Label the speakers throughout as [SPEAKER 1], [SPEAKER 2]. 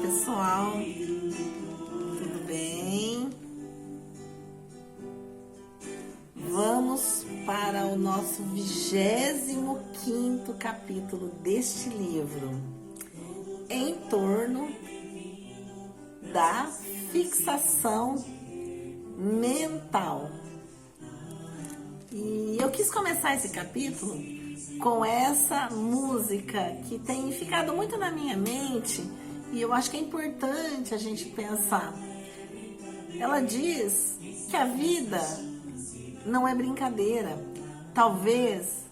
[SPEAKER 1] pessoal, tudo bem? Vamos para o nosso 25º capítulo deste livro, em torno da fixação mental. E eu quis começar esse capítulo com essa música que tem ficado muito na minha mente e eu acho que é importante a gente pensar. Ela diz que a vida não é brincadeira. Talvez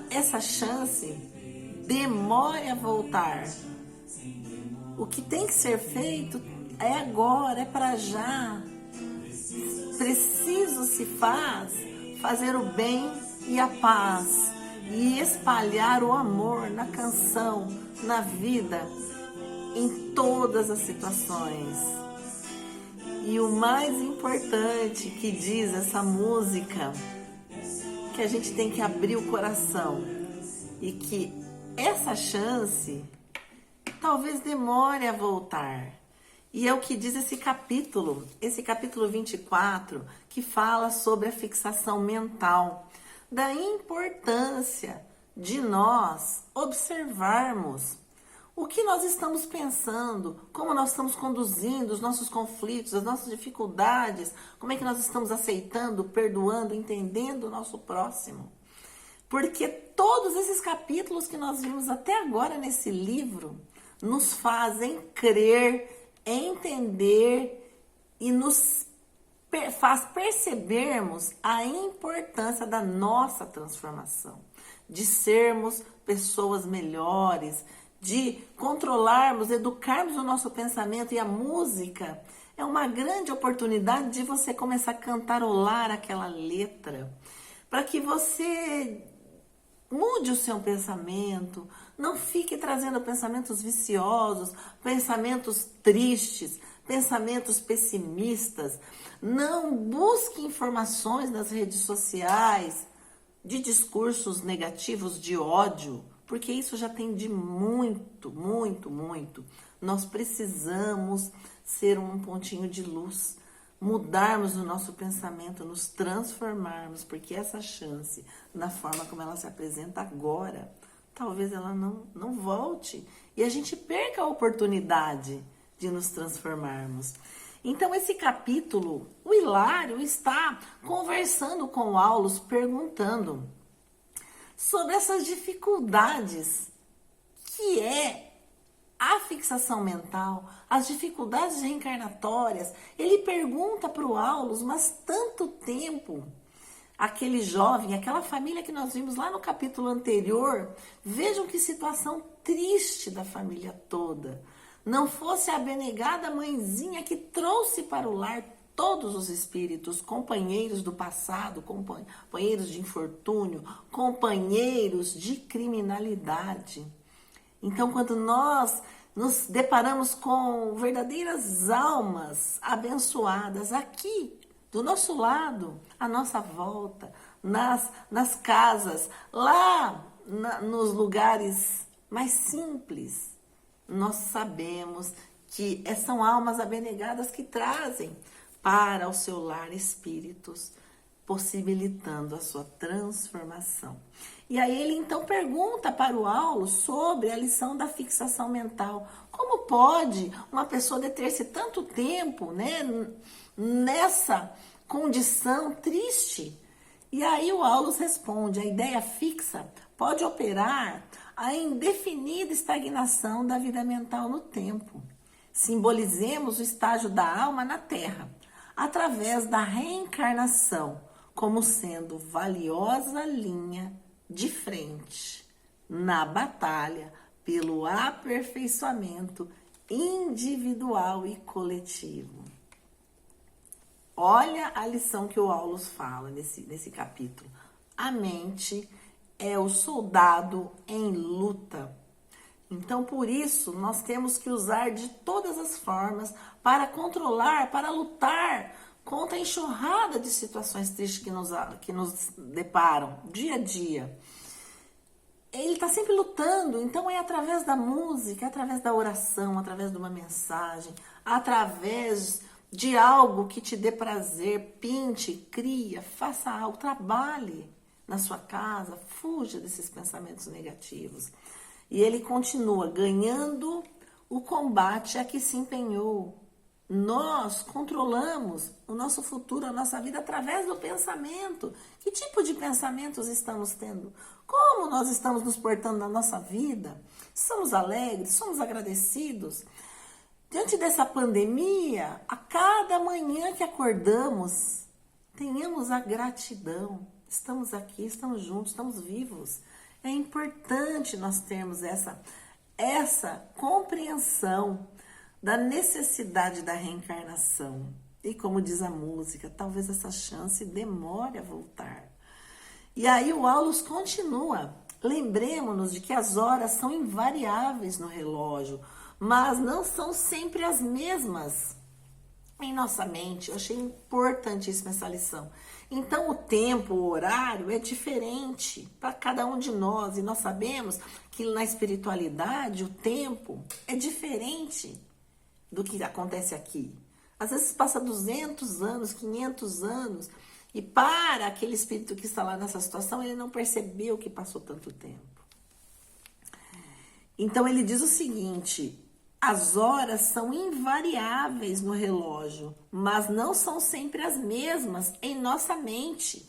[SPEAKER 1] essa chance demore a voltar. O que tem que ser feito é agora, é para já. Preciso se fazer o bem e a paz e espalhar o amor na canção, na vida, em todas as situações. E o mais importante que diz essa música, que a gente tem que abrir o coração e que essa chance talvez demore a voltar. E é o que diz esse capítulo 24, que fala sobre a fixação mental, da importância de nós observarmos o que nós estamos pensando, como nós estamos conduzindo os nossos conflitos, as nossas dificuldades, como é que nós estamos aceitando, perdoando, entendendo o nosso próximo. Porque todos esses capítulos que nós vimos até agora nesse livro nos fazem crer, entender e nos faz percebermos a importância da nossa transformação, de sermos pessoas melhores, de controlarmos, educarmos o nosso pensamento. E a música é uma grande oportunidade de você começar a cantarolar aquela letra, para que você mude o seu pensamento, não fique trazendo pensamentos viciosos, pensamentos tristes, pensamentos pessimistas. Não busque informações nas redes sociais de discursos negativos, de ódio, porque isso já tem de muito, muito, muito. Nós precisamos ser um pontinho de luz, mudarmos o nosso pensamento, nos transformarmos, porque essa chance, na forma como ela se apresenta agora, talvez ela não volte e a gente perca a oportunidade de nos transformarmos. Então, esse capítulo, o Hilário está conversando com o Aulus, perguntando sobre essas dificuldades que é a fixação mental, as dificuldades reencarnatórias. Ele pergunta para o Aulus, mas tanto tempo, aquele jovem, aquela família que nós vimos lá no capítulo anterior, vejam que situação triste da família toda. Não fosse a abnegada mãezinha que trouxe para o lar todos os espíritos, companheiros do passado, companheiros de infortúnio, companheiros de criminalidade. Então, quando nós nos deparamos com verdadeiras almas abençoadas aqui, do nosso lado, à nossa volta, nas casas, lá nos lugares mais simples, nós sabemos que são almas abnegadas que trazem para o seu lar espíritos, possibilitando a sua transformação. E aí ele então pergunta para o Aulus sobre a lição da fixação mental. Como pode uma pessoa deter-se tanto tempo, nessa condição triste? E aí o Aulus responde: a ideia fixa pode operar a indefinida estagnação da vida mental no tempo. Simbolizemos o estágio da alma na Terra, através da reencarnação, como sendo valiosa linha de frente na batalha pelo aperfeiçoamento individual e coletivo. Olha a lição que o Aulus fala nesse capítulo. A mente é o soldado em luta. Então, por isso, nós temos que usar de todas as formas para controlar, para lutar contra a enxurrada de situações tristes que nos deparam dia a dia. Ele está sempre lutando. Então é através da música, através da oração, através de uma mensagem, através de algo que te dê prazer. Pinte, cria, faça algo, trabalhe na sua casa, fuja desses pensamentos negativos. E ele continua: ganhando o combate a que se empenhou. Nós controlamos o nosso futuro, a nossa vida através do pensamento. Que tipo de pensamentos estamos tendo? Como nós estamos nos portando na nossa vida? Somos alegres? Somos agradecidos? Diante dessa pandemia, a cada manhã que acordamos, tenhamos a gratidão. Estamos aqui, estamos juntos, estamos vivos. É importante nós termos essa compreensão da necessidade da reencarnação. E como diz a música, talvez essa chance demore a voltar. E aí o Aulus continua: lembremos-nos de que as horas são invariáveis no relógio, mas não são sempre as mesmas em nossa mente. Eu achei importantíssima essa lição. Então o tempo, o horário é diferente para cada um de nós, e nós sabemos que na espiritualidade o tempo é diferente do que acontece aqui. Às vezes passa 200 anos, 500 anos, e para aquele espírito que está lá nessa situação, ele não percebeu que passou tanto tempo. Então ele diz o seguinte: as horas são invariáveis no relógio, mas não são sempre as mesmas em nossa mente.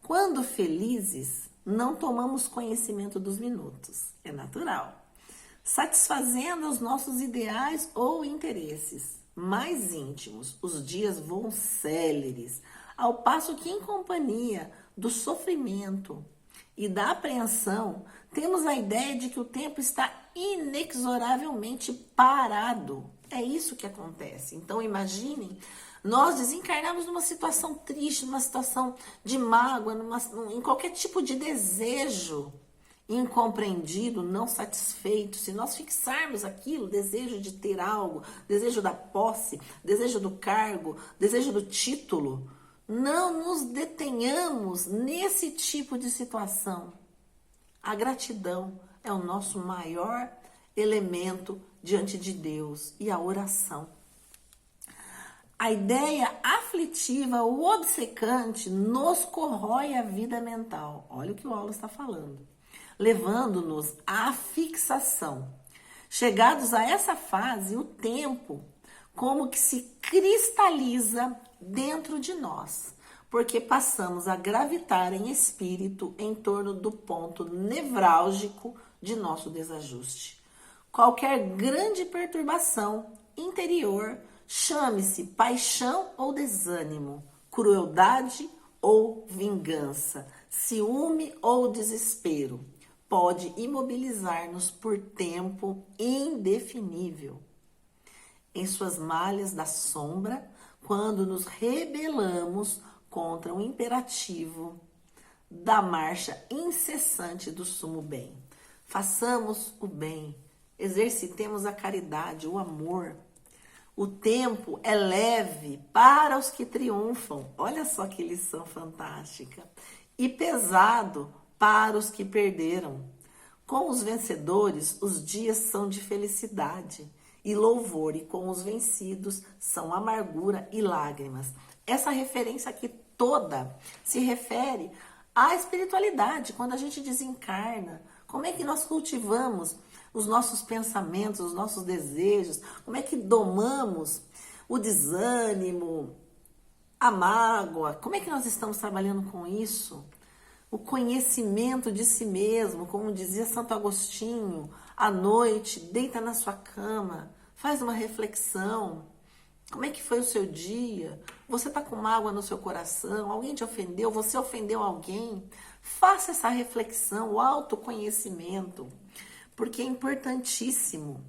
[SPEAKER 1] Quando felizes, não tomamos conhecimento dos minutos. É natural. Satisfazendo os nossos ideais ou interesses mais íntimos, os dias voam céleres, ao passo que em companhia do sofrimento e da apreensão, temos a ideia de que o tempo está inexoravelmente parado. É isso que acontece. Então imaginem, nós desencarnamos numa situação triste, numa situação de mágoa, em qualquer tipo de desejo incompreendido, não satisfeito. Se nós fixarmos aquilo, desejo de ter algo, desejo da posse, desejo do cargo, desejo do título, não nos detenhamos nesse tipo de situação. A gratidão é o nosso maior elemento diante de Deus, e a oração. A ideia aflitiva, o obcecante, nos corrói a vida mental. Olha o que o Aulus está falando. Levando-nos à fixação. Chegados a essa fase, o tempo como que se cristaliza dentro de nós, porque passamos a gravitar em espírito em torno do ponto nevrálgico de nosso desajuste. Qualquer grande perturbação interior, chame-se paixão ou desânimo, crueldade ou vingança, ciúme ou desespero, pode imobilizar-nos por tempo indefinível. Em suas malhas da sombra, quando nos rebelamos contra o imperativo da marcha incessante do sumo bem. Façamos o bem, exercitemos a caridade, o amor. O tempo é leve para os que triunfam. Olha só que lição fantástica. E pesado para os que perderam. Com os vencedores, os dias são de felicidade e louvor, e com os vencidos são amargura e lágrimas. Essa referência aqui toda se refere à espiritualidade. Quando a gente desencarna, como é que nós cultivamos os nossos pensamentos, os nossos desejos? Como é que domamos o desânimo, a mágoa? Como é que nós estamos trabalhando com isso? O conhecimento de si mesmo, como dizia Santo Agostinho, à noite, deita na sua cama, faz uma reflexão. Como é que foi o seu dia? Você está com mágoa no seu coração? Alguém te ofendeu? Você ofendeu alguém? Faça essa reflexão, o autoconhecimento, porque é importantíssimo.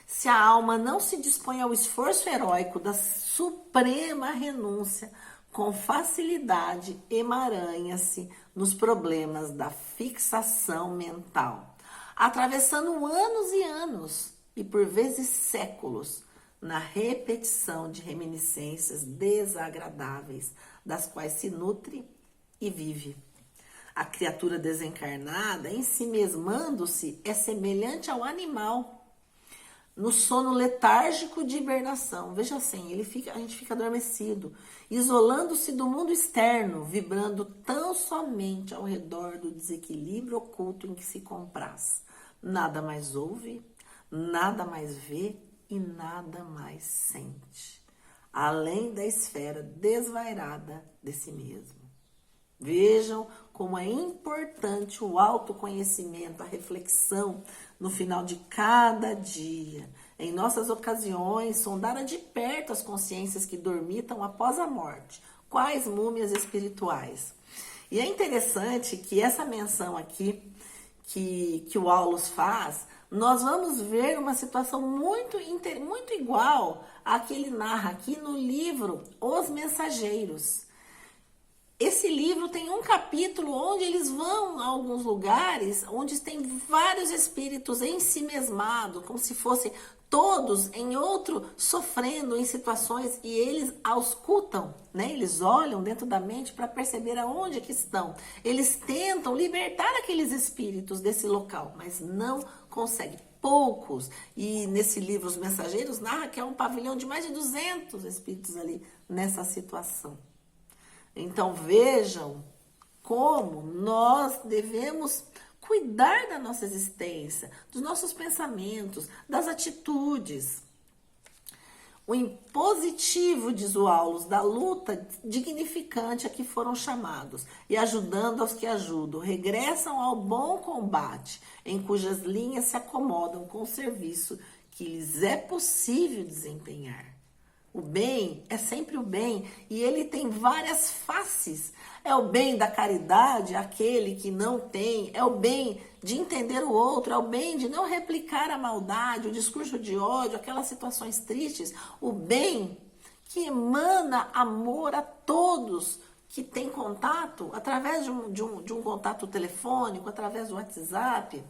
[SPEAKER 1] Se a alma não se dispõe ao esforço heróico da suprema renúncia, com facilidade emaranha-se nos problemas da fixação mental, atravessando anos e anos, e por vezes séculos, na repetição de reminiscências desagradáveis, das quais se nutre e vive. A criatura desencarnada, ensimesmando-se, é semelhante ao animal no sono letárgico de hibernação. Veja assim, a gente fica adormecido, isolando-se do mundo externo, vibrando tão somente ao redor do desequilíbrio oculto em que se compraz. Nada mais ouve, nada mais vê e nada mais sente, além da esfera desvairada de si mesmo. Vejam como é importante o autoconhecimento, a reflexão no final de cada dia. Em nossas ocasiões, sondar de perto as consciências que dormitam após a morte, quais múmias espirituais. E é interessante que essa menção aqui, que o Aulus faz, nós vamos ver uma situação muito igual à que ele narra aqui no livro Os Mensageiros. Esse livro tem um capítulo onde eles vão a alguns lugares onde tem vários espíritos em si mesmados, como se fossem todos em outro sofrendo em situações, e eles auscultam, né? Eles olham dentro da mente para perceber aonde que estão. Eles tentam libertar aqueles espíritos desse local, mas não conseguem. Poucos. E nesse livro Os Mensageiros narra que é um pavilhão de mais de 200 espíritos ali nessa situação. Então vejam como nós devemos cuidar da nossa existência, dos nossos pensamentos, das atitudes. O impositivo, diz o Aulus, da luta dignificante a que foram chamados, e ajudando aos que ajudam, regressam ao bom combate, em cujas linhas se acomodam com o serviço que lhes é possível desempenhar. O bem é sempre o bem, e ele tem várias faces. É o bem da caridade, aquele que não tem. É o bem de entender o outro. É o bem de não replicar a maldade, o discurso de ódio, aquelas situações tristes. O bem que emana amor a todos que têm contato, através de um contato telefônico, através do WhatsApp.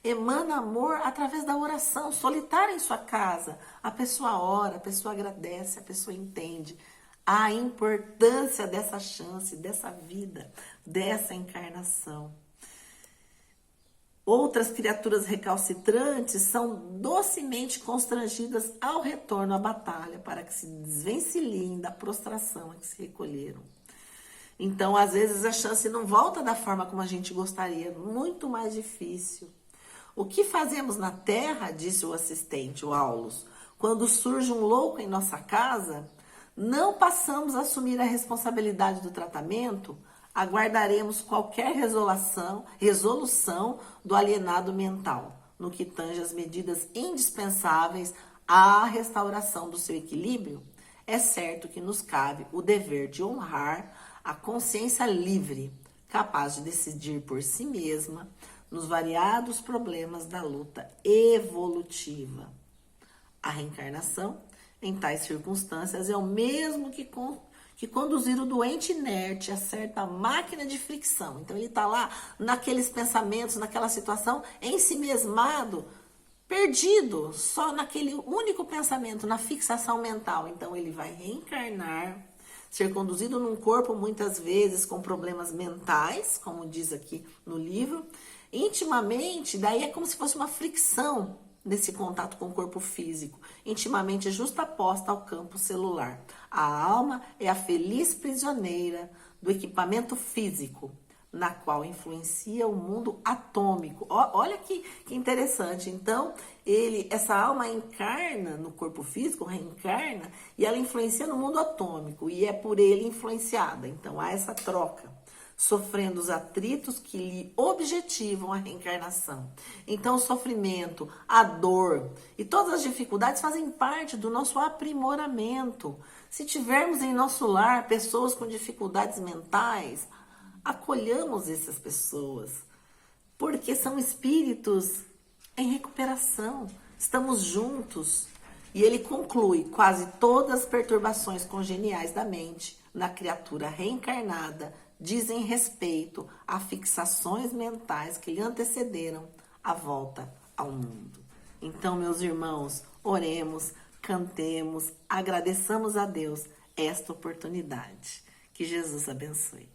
[SPEAKER 1] Emana amor através da oração, solitária em sua casa. A pessoa ora, a pessoa agradece, a pessoa entende a importância dessa chance, dessa vida, dessa encarnação. Outras criaturas recalcitrantes são docemente constrangidas ao retorno à batalha, para que se desvencilhem da prostração a que se recolheram. Então, às vezes, a chance não volta da forma como a gente gostaria, muito mais difícil. O que fazemos na terra, disse o assistente, o Aulus, quando surge um louco em nossa casa, não passamos a assumir a responsabilidade do tratamento, aguardaremos qualquer resolução do alienado mental, no que tange as medidas indispensáveis à restauração do seu equilíbrio. É certo que nos cabe o dever de honrar a consciência livre, capaz de decidir por si mesma, nos variados problemas da luta evolutiva. A reencarnação, em tais circunstâncias, é o mesmo que conduzir o doente inerte a certa máquina de fricção. Então, ele está lá naqueles pensamentos, naquela situação, ensimesmado, perdido, só naquele único pensamento, na fixação mental. Então, ele vai reencarnar, ser conduzido num corpo, muitas vezes, com problemas mentais, como diz aqui no livro. Intimamente, daí é como se fosse uma fricção nesse contato com o corpo físico, intimamente justaposta ao campo celular. A alma é a feliz prisioneira do equipamento físico, na qual influencia o mundo atômico. Olha que interessante. Então, essa alma encarna no corpo físico, reencarna, e ela influencia no mundo atômico, e é por ele influenciada. Então, há essa troca, sofrendo os atritos que lhe objetivam a reencarnação. Então, o sofrimento, a dor e todas as dificuldades fazem parte do nosso aprimoramento. Se tivermos em nosso lar pessoas com dificuldades mentais, acolhamos essas pessoas, porque são espíritos em recuperação, estamos juntos. E ele conclui: quase todas as perturbações congeniais da mente na criatura reencarnada dizem respeito a fixações mentais que lhe antecederam a volta ao mundo. Então, meus irmãos, oremos, cantemos, agradeçamos a Deus esta oportunidade. Que Jesus abençoe.